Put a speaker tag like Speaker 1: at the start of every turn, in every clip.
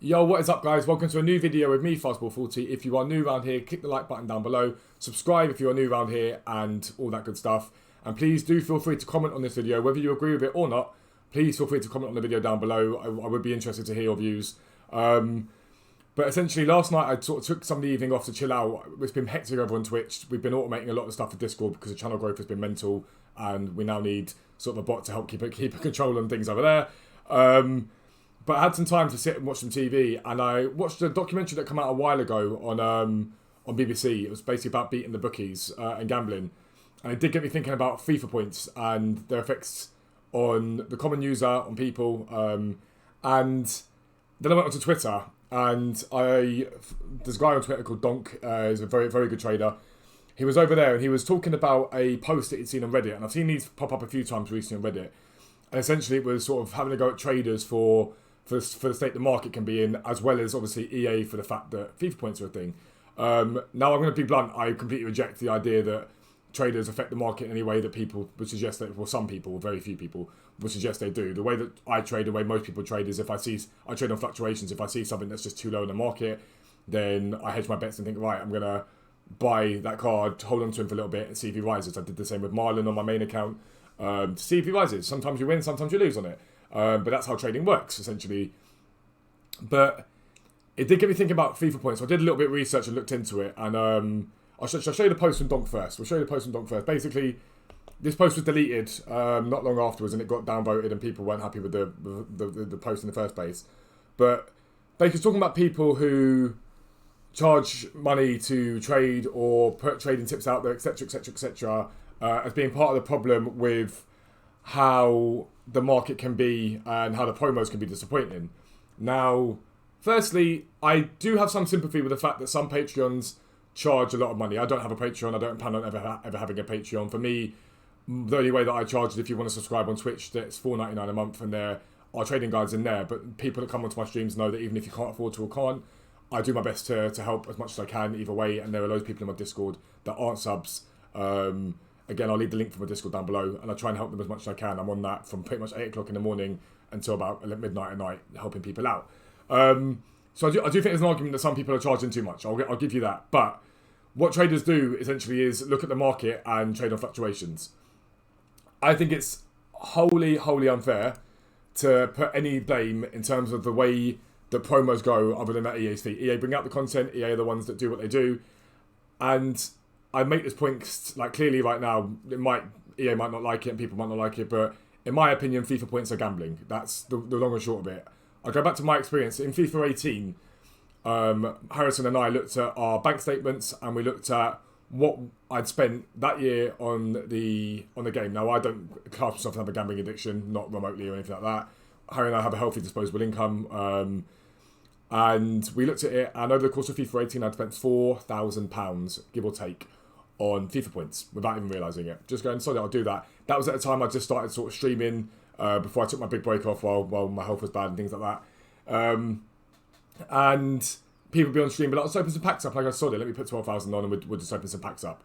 Speaker 1: Yo, what is up, guys? Welcome to a new video with me, Fastball40. If you are new around here, click the like button down below. Subscribe if you are new around here and all that good stuff. And please do feel free to comment on this video. Whether you agree with it or not, please feel free to comment on the video down below. I would be interested to hear your views. But essentially, last night I sort of took some of the evening off to chill out. It's been hectic over on Twitch. We've been automating a lot of stuff for Discord because the channel growth has been mental. And we now need sort of a bot to help keep a control on things over there. But I had some time to sit and watch some TV, and I watched a documentary that came out a while ago on BBC. It was basically about beating the bookies and gambling. And it did get me thinking about FIFA points and their effects on the common user, on people. And then I went onto Twitter, and there's a guy on Twitter called Donk, he's a very, very good trader. He was over there, and he was talking about a post that he'd seen on Reddit, and I've seen these pop up a few times recently on Reddit. And essentially it was sort of having a go at traders for the state the market can be in, as well as obviously EA for the fact that FIFA points are a thing. Now I'm going to be blunt, I completely reject the idea that traders affect the market in any way that people would suggest that, well, some people, very few people, would suggest they do. The way that I trade, the way most people trade is I trade on fluctuations. If I see something that's just too low in the market, then I hedge my bets and think, right, I'm going to buy that card, hold on to him for a little bit and see if he rises. I did the same with Marlon on my main account, to see if he rises. Sometimes you win, sometimes you lose on it. But that's how trading works, essentially. But it did get me thinking about FIFA points. So I did a little bit of research and looked into it. And I'll show you the post from Donk first. Basically, this post was deleted not long afterwards, and it got downvoted, and people weren't happy with the post in the first place. But basically, talking about people who charge money to trade or put trading tips out there, etc., etc., etc., as being part of the problem with how the market can be and how the promos can be disappointing. Now, firstly, I do have some sympathy with the fact that some Patreons charge a lot of money. I don't have a Patreon. I don't plan on ever having a Patreon. For me, the only way that I charge is if you want to subscribe on Twitch, that's $4.99 a month, and there are trading guides in there. But people that come onto my streams know that even if you can't afford to or can't, I do my best to help as much as I can either way. And there are loads of people in my Discord that aren't subs. Again, I'll leave the link for my Discord down below, and I try and help them as much as I can. I'm on that from pretty much 8 o'clock in the morning until about midnight at night, helping people out. So I do think there's an argument that some people are charging too much. I'll give you that. But what traders do, essentially, is look at the market and trade on fluctuations. I think it's wholly unfair to put any blame in terms of the way that promos go other than that EA's feet. EA bring out the content, EA are the ones that do what they do. And I make this point like clearly right now. EA might not like it and people might not like it, but in my opinion, FIFA points are gambling. That's the long and short of it. I go back to my experience in FIFA 18. Harrison and I looked at our bank statements and we looked at what I'd spent that year on the game. Now I don't class myself as a gambling addiction, not remotely or anything like that. Harry and I have a healthy disposable income. And we looked at it, and over the course of FIFA 18, I'd spent £4,000, give or take, on FIFA points without even realising it. Just going, sorry, I'll do that. That was at the time I just started sort of streaming before I took my big break off while my health was bad and things like that. And people would be on stream, but let's open some packs up. Like I saw it, let me put 12,000 on and we'll just open some packs up.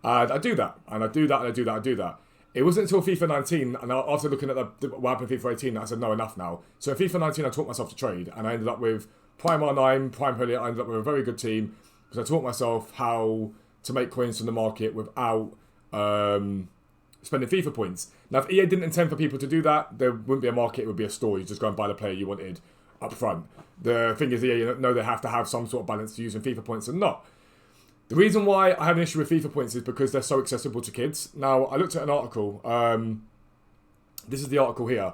Speaker 1: And I do that, and I do that, and I do that, I do that. It wasn't until FIFA 19, and after looking at what happened in FIFA 18, that I said, no, enough now. So in FIFA 19, I taught myself to trade, and I ended up with Prime R9, Prime Holy. I ended up with a very good team, because I taught myself how to make coins from the market without spending FIFA points. Now, if EA didn't intend for people to do that, there wouldn't be a market, it would be a store. You just go and buy the player you wanted up front. The thing is, EA know they have to have some sort of balance to using FIFA points and not. The reason why I have an issue with FIFA points is because they're so accessible to kids. Now, I looked at an article. This is the article here.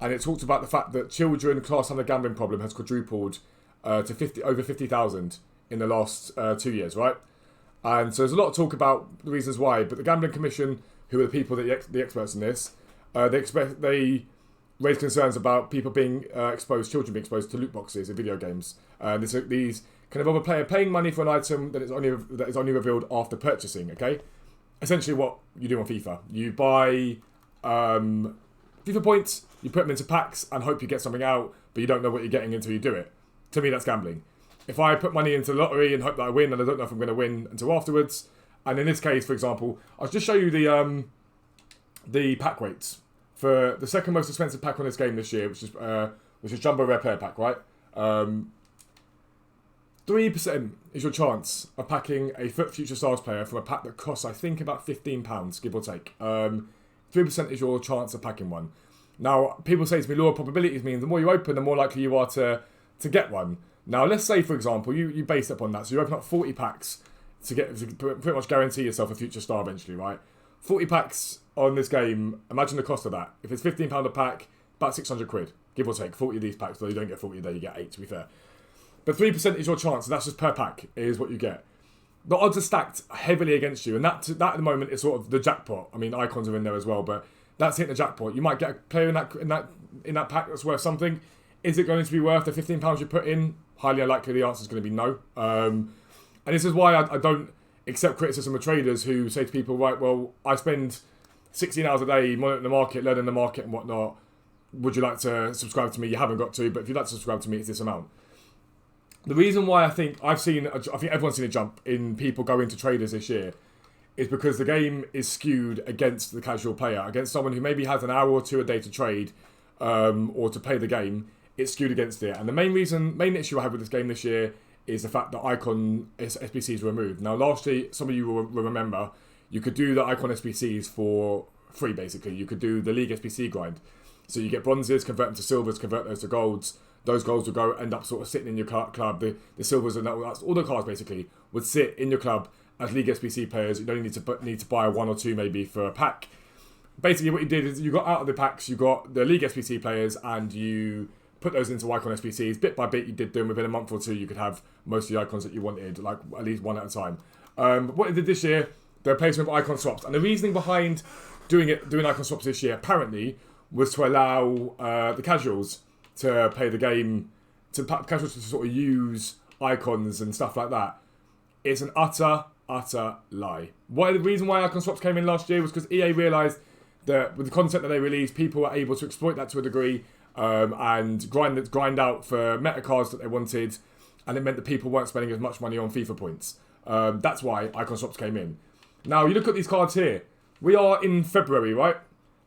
Speaker 1: And it talks about the fact that children classed under gambling problem has quadrupled to over 50,000 in the last 2 years, right? And so there's a lot of talk about the reasons why. But the Gambling Commission, who are the people, the experts in this, they raise concerns about people being children being exposed to loot boxes in video games. These can involve a player paying money for an item that is only revealed after purchasing, okay? Essentially what you do on FIFA. You buy FIFA points, you put them into packs and hope you get something out, but you don't know what you're getting until you do it. To me, that's gambling. If I put money into the lottery and hope that I win, and I don't know if I'm going to win until afterwards, and in this case, for example, I'll just show you the pack weights. For the second most expensive pack on this game this year, which is Jumbo Rare Player Pack, right? 3% is your chance of packing a FUT Future Stars player from a pack that costs, I think, about £15, give or take. 3% is your chance of packing one. Now, people say to me, law of probabilities means the more you open, the more likely you are to get one. Now, let's say, for example, you base it upon that. So you open up 40 packs to pretty much guarantee yourself a future star eventually, right? 40 packs on this game, imagine the cost of that. If it's £15 a pack, about 600 quid, give or take. 40 of these packs, though you don't get 40 a day, you get 8 to be fair. But 3% is your chance, and that's just per pack, is what you get. The odds are stacked heavily against you, and that at the moment is sort of the jackpot. I mean, icons are in there as well, but that's hitting the jackpot. You might get a player in that pack that's worth something. Is it going to be worth the £15 you put in? Highly unlikely. The answer is going to be no. And this is why I don't accept criticism of traders who say to people, right, well, I spend 16 hours a day monitoring the market, learning the market and whatnot. Would you like to subscribe to me? You haven't got to, but if you'd like to subscribe to me, it's this amount. The reason why I think everyone's seen a jump in people going to traders this year is because the game is skewed against the casual player, against someone who maybe has an hour or two a day to trade or to play the game. It's skewed against it. And the main issue I have with this game this year is the fact that icon SBCs were removed. Now, last year, some of you will remember, you could do the icon SBCs for free, basically. You could do the League SBC grind. So you get bronzes, convert them to silvers, convert those to golds. Those golds would end up sort of sitting in your club. The silvers and that's all the cards basically would sit in your club as League SBC players. You don't need to buy one or two maybe for a pack. Basically, what you did is you got out of the packs, you got the League SBC players, and you put those into icon SBCs. Bit by bit, you did them. Within a month or two, you could have most of the icons that you wanted, like at least one at a time. What they did this year, they're replacing with icon swaps, and the reasoning behind doing icon swaps this year apparently was to allow the casuals to play the game, casuals to sort of use icons and stuff like that. It's an utter lie. The reason why icon swaps came in last year was because EA realised that with the content that they released, people were able to exploit that to a degree and grind out for meta cards that they wanted, and it meant that people weren't spending as much money on FIFA points. That's why icon swaps came in. Now, you look at these cards here. We are in February, right?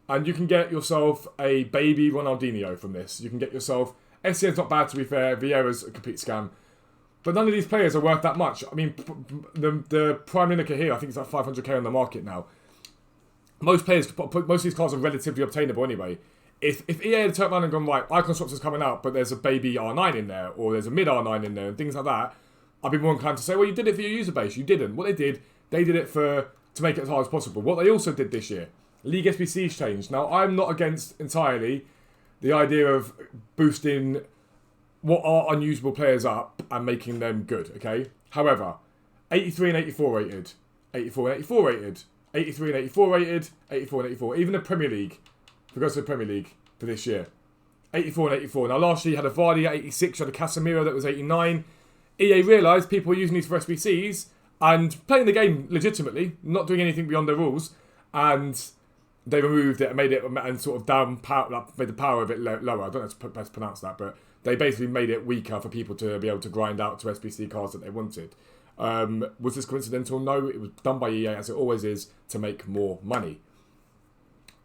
Speaker 1: And you can get yourself a baby Ronaldinho from this. You can get yourself... SCN's not bad, to be fair. Vieira's a complete scam. But none of these players are worth that much. I mean, the Prime Lineker here, I think it's like 500k on the market now. Most of these cards are relatively obtainable anyway. If EA had turned around and gone, right, icon swaps is coming out, but there's a baby R9 in there, or there's a mid R9 in there, and things like that, I'd be more inclined to say, well, you did it for your user base. You didn't. What they did it to make it as hard as possible. What they also did this year, League SBCs changed. Now, I'm not against entirely the idea of boosting what are unusable players up and making them good, okay? However, 83 and 84 rated, 84 and 84 rated, 83 and 84 rated, 84 and 84. Even the Premier League, if we go to the Premier League for this year, 84 and 84. Now, last year you had a Vardy at 86, you had a Casemiro that was 89. EA realised people were using these for SBCs and playing the game legitimately, not doing anything beyond their rules, and they removed it and made it and sort of made the power of it lower. I don't know how to best pronounce that, but they basically made it weaker for people to be able to grind out to SBC cards that they wanted. Was this coincidental? No, it was done by EA, as it always is, to make more money.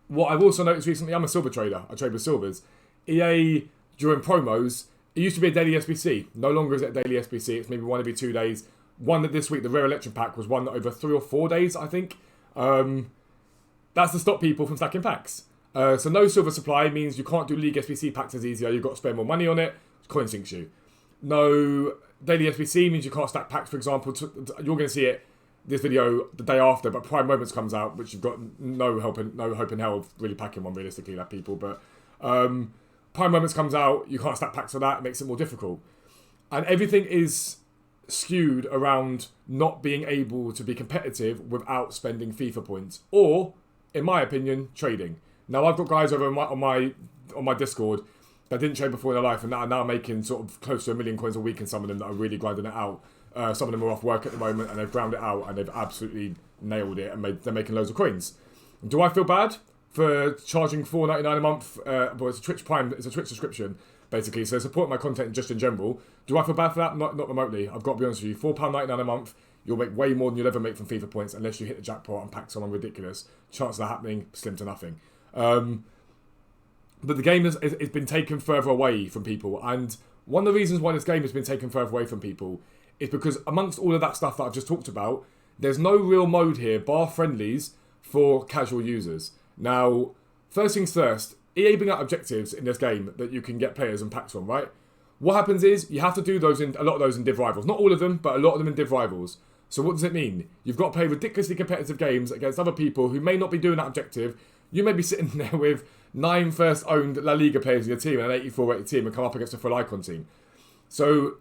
Speaker 1: What I've also noticed recently, I'm a silver trader. I trade with silvers. EA, during promos, it used to be a daily SBC. No longer is it a daily SBC. It's maybe one every 2 days. One that this week, the Rare Electrum pack, was one that over 3 or 4 days, I think. That's to stop people from stacking packs. So no silver supply means you can't do League SBC packs as easier. You've got to spend more money on it. Coin sinks you. No daily SBC means you can't stack packs, for example. You're going to see it, this video, the day after, but Prime Moments comes out, which you've got no hope in hell of really packing one, realistically, that people. But Prime Moments comes out, you can't stack packs for that. It makes it more difficult. And everything is skewed around not being able to be competitive without spending FIFA points. Or, in my opinion, trading. Now, I've got guys over on my Discord that didn't trade before in their life and that are now making sort of close to 1 million coins a week, and some of them that are really grinding it out. Some of them are off work at the moment and they've ground it out and they've absolutely nailed it and they're making loads of coins. Do I feel bad for charging $4.99 a month? Well, it's a Twitch Prime, it's a Twitch subscription, basically, so support my content just in general. Do I feel bad for that? Not remotely. I've got to be honest with you. £4.99 a month, you'll make way more than you'll ever make from FIFA points unless you hit the jackpot and pack someone ridiculous. Chance of that happening, slim to nothing. But the game has been taken further away from people, and one of the reasons why this game has been taken further away from people is because amongst all of that stuff that I've just talked about, there's no real mode here, bar friendlies, for casual users. Now, first things first, EA bring out objectives in this game that you can get players and packs from, right? What happens is, you have to do those in a lot of those in Div Rivals. Not all of them, but a lot of them in Div Rivals. So what does it mean? You've got to play ridiculously competitive games against other people who may not be doing that objective. You may be sitting there with 9 first-owned La Liga players in your team and an 84-rated team and come up against a full icon team. So,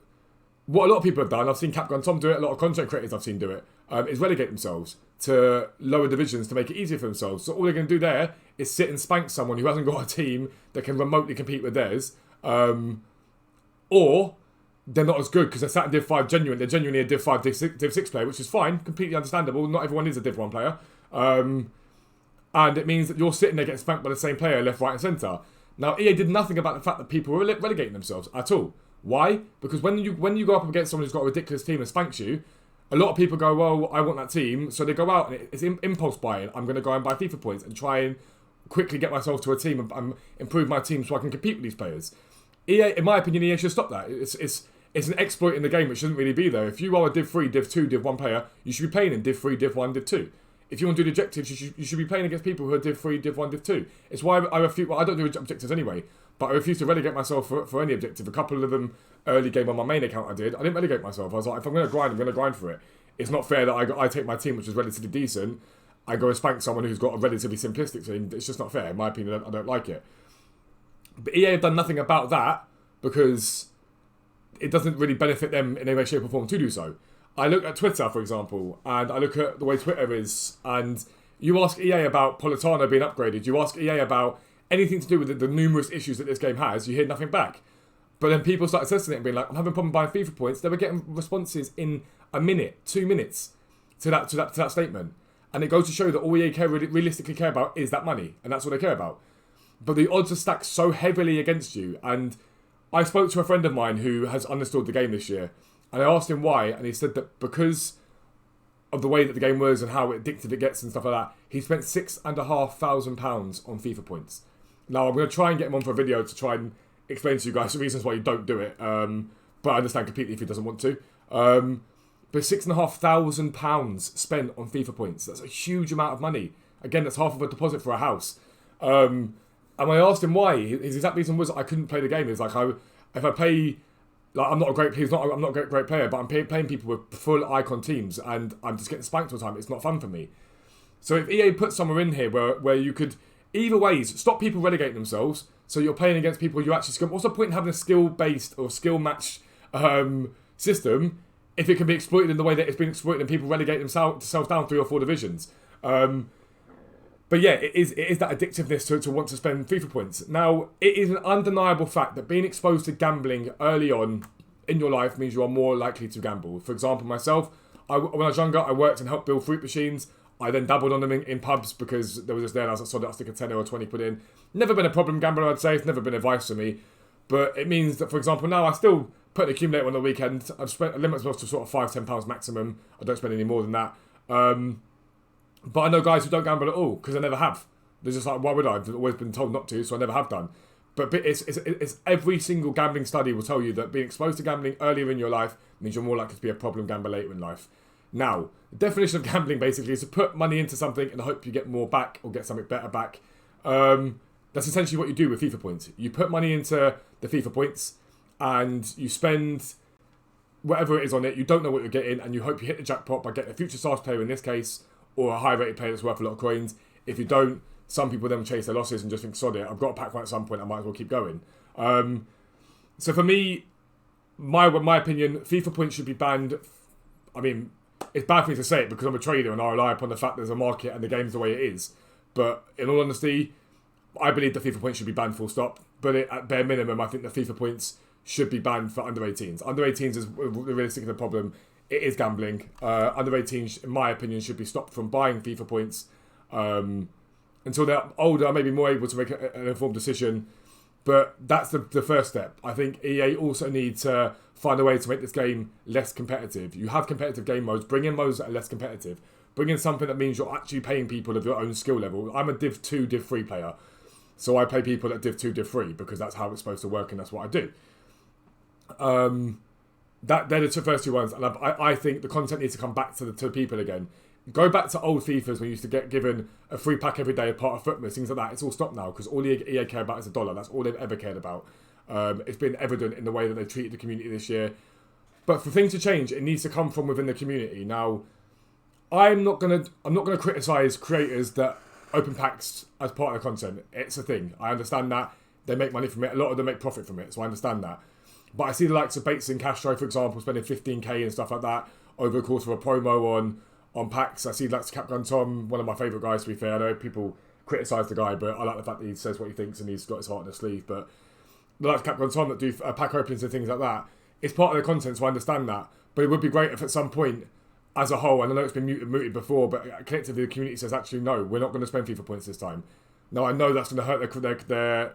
Speaker 1: what a lot of people have done, I've seen Capgun Tom do it, a lot of content creators I've seen do it, is relegate themselves to lower divisions to make it easier for themselves. So all they're going to do there is sit and spank someone who hasn't got a team that can remotely compete with theirs. Or they're not as good because they're sat in Div 5 genuine. They're genuinely a Div 5, Div 6 player, which is fine, completely understandable. Not everyone is a Div 1 player. And it means that you're sitting there getting spanked by the same player left, right and centre. Now, EA did nothing about the fact that people were relegating themselves at all. Why? Because when you go up against someone who's got a ridiculous team and spanks you, a lot of people go, well, I want that team. So they go out and it's impulse buying. I'm going to go and buy FIFA points and try and quickly get myself to a team and improve my team so I can compete with these players. EA, in my opinion, EA should stop that. It's an exploit in the game which shouldn't really be there. If you are a Div 3, Div 2, Div 1 player, you should be playing in Div 3, Div 1, Div 2. If you want to do the objectives, you should be playing against people who are Div 3, Div 1, Div 2. It's why I refuse. Well, I don't do objectives anyway, but I refuse to relegate myself for any objective. A couple of them early game on my main account I didn't relegate myself. I was like, if I'm going to grind, I'm going to grind for it. It's not fair that I take my team, which is relatively decent, I go and spank someone who's got a relatively simplistic team. It's just not fair. In my opinion, I don't like it. But EA have done nothing about that because it doesn't really benefit them in any way, shape or form to do so. I look at Twitter, for example, and I look at the way Twitter is, and you ask EA about Politano being upgraded, you ask EA about anything to do with the numerous issues that this game has, you hear nothing back. But then people started testing it and being like, I'm having a problem buying FIFA points. They were getting responses in a minute, 2 minutes to that statement. And it goes to show that all EA realistically care about is that money, and that's what they care about. But the odds are stacked so heavily against you, and I spoke to a friend of mine who has understood the game this year, and I asked him why, and he said that because of the way that the game was and how addictive it gets and stuff like that, he spent £6,500 on FIFA points. Now, I'm going to try and get him on for a video to try and explain to you guys the reasons why you don't do it, but I understand completely if he doesn't want to. But £6,500 spent on FIFA points, that's a huge amount of money. Again, that's half of a deposit for a house. And I asked him why. His exact reason was I couldn't play the game. It's like, if I play, like, I'm not a great player, I'm not a great player, but I'm playing people with full icon teams, and I'm just getting spanked all the time. It's not fun for me. So if EA put somewhere in here where you could, either ways, stop people relegating themselves, so you're playing against people you actually skill. What's the point in having a skill-based or skill-match system if it can be exploited in the way that it's been exploited and people relegate themselves down 3 or 4 divisions? But yeah, it is that addictiveness to want to spend FIFA points. Now, it is an undeniable fact that being exposed to gambling early on in your life means you are more likely to gamble. For example, myself, when I was younger, I worked and helped build fruit machines. I then dabbled on them in pubs because there was just there and I was like, so I'll stick a 10 or 20 quid in. Never been a problem gambler, I'd say. It's never been advice for me. But it means that, for example, now I still put an accumulator on the weekend. I've spent, I limit myself to sort of £5-10 maximum. I don't spend any more than that. But I know guys who don't gamble at all because I never have. They're just like, why would I? I've always been told not to, so I never have done. But it's every single gambling study will tell you that being exposed to gambling earlier in your life means you're more likely to be a problem gambler later in life. Now, the definition of gambling basically is to put money into something and hope you get more back or get something better back. That's essentially what you do with FIFA points. You put money into the FIFA points and you spend whatever it is on it. You don't know what you're getting and you hope you hit the jackpot by getting a future stars player in this case, or a high-rated player that's worth a lot of coins. If you don't, some people then chase their losses and just think, sod it, I've got a pack one at some point, I might as well keep going. So for me, my opinion, FIFA points should be banned. I mean, it's bad for me to say it because I'm a trader and I rely upon the fact there's a market and the game's the way it is. But in all honesty, I believe that FIFA points should be banned full stop. But at bare minimum, I think the FIFA points should be banned for under 18s. Under 18s is realistically the problem. It is gambling. Under 18s, in my opinion, should be stopped from buying FIFA points until they're older, maybe more able to make an informed decision. But that's the first step. I think EA also need to find a way to make this game less competitive. You have competitive game modes. Bring in modes that are less competitive. Bring in something that means you're actually paying people of your own skill level. I'm a Div 2, Div 3 player. So I play people at Div 2, Div 3 because that's how it's supposed to work and that's what I do. They're the first two ones, and I think the content needs to come back to the people again. Go back to old FIFAs when you used to get given a free pack every day, a part of Footmas, things like that. It's all stopped now because all EA care about is $1. That's all they've ever cared about. It's been evident in the way that they've treated the community this year. But for things to change, it needs to come from within the community. Now, I'm not gonna criticize creators that open packs as part of the content. It's a thing. I understand that they make money from it. A lot of them make profit from it, so I understand that. But I see the likes of Bates and Castro, for example, spending 15k and stuff like that over the course of a promo on packs. I see the likes of Capgun Tom, one of my favourite guys, to be fair. I know people criticise the guy, but I like the fact that he says what he thinks and he's got his heart on his sleeve. But the likes of Capgun Tom that do pack openings and things like that, it's part of the content, so I understand that. But it would be great if at some point, as a whole, and I know it's been mooted before, but collectively the community says, actually, no, we're not going to spend FIFA points this time. Now, I know that's going to hurt their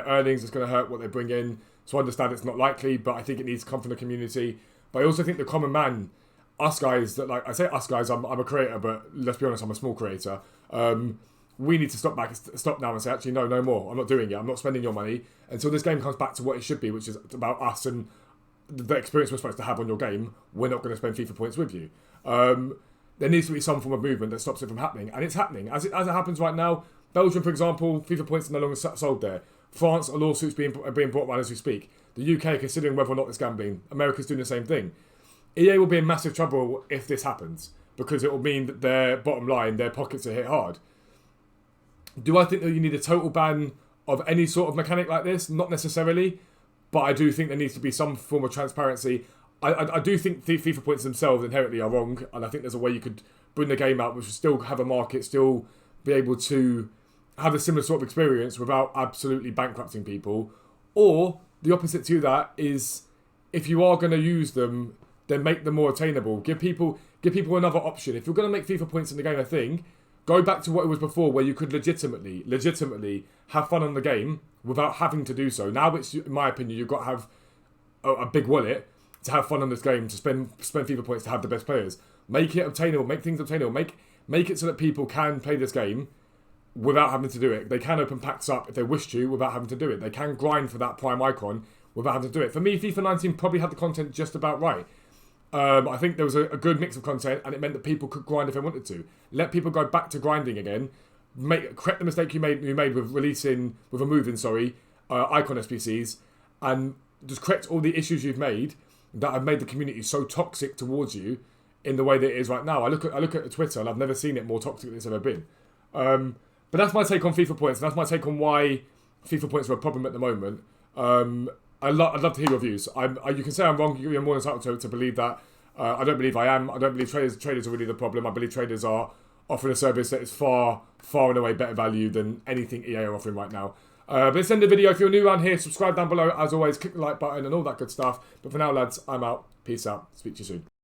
Speaker 1: earnings, it's going to hurt what they bring in, so I understand it's not likely, but I think it needs to come from the community. But I also think the common man, us guys, that like I say us guys, I'm a creator, but let's be honest, I'm a small creator. We need to stop now and say, actually, no more. I'm not doing it. I'm not spending your money until this game comes back to what it should be, which is about us and the experience we're supposed to have on your game. We're not going to spend FIFA points with you. There needs to be some form of movement that stops it from happening, and it's happening as it happens right now. Belgium, for example, FIFA points are no longer sold there. France, a lawsuit's being brought around as we speak. The UK considering whether or not it's gambling. America's doing the same thing. EA will be in massive trouble if this happens because it will mean that their bottom line, their pockets are hit hard. Do I think that you need a total ban of any sort of mechanic like this? Not necessarily, but I do think there needs to be some form of transparency. I do think the FIFA points themselves inherently are wrong, and I think there's a way you could bring the game out which would still have a market, still be able to have a similar sort of experience without absolutely bankrupting people. Or the opposite to that is, if you are going to use them, then make them more attainable. Give people another option. If you're going to make FIFA points in the game a thing, go back to what it was before, where you could legitimately have fun on the game without having to do so. Now it's, in my opinion, you've got to have a big wallet to have fun on this game, to spend FIFA points to have the best players. Make it obtainable. Make things obtainable. Make it so that people can play this game without having to do it. They can open packs up if they wish to without having to do it. They can grind for that prime icon without having to do it. For me, FIFA 19 probably had the content just about right. I think there was a good mix of content, and it meant that people could grind if they wanted to. Let people go back to grinding again. Correct the mistake you made with removing icon SPCs, and just correct all the issues you've made that have made the community so toxic towards you in the way that it is right now. I look at Twitter, and I've never seen it more toxic than it's ever been. But that's my take on FIFA points, and that's my take on why FIFA points are a problem at the moment. I'd love to hear your views. You can say I'm wrong. You're more than entitled to believe that. I don't believe I am. I don't believe traders are really the problem. I believe traders are offering a service that is far, far and away better value than anything EA are offering right now. But let's end the video. If you're new around here, subscribe down below. As always, click the like button and all that good stuff. But for now, lads, I'm out. Peace out. Speak to you soon.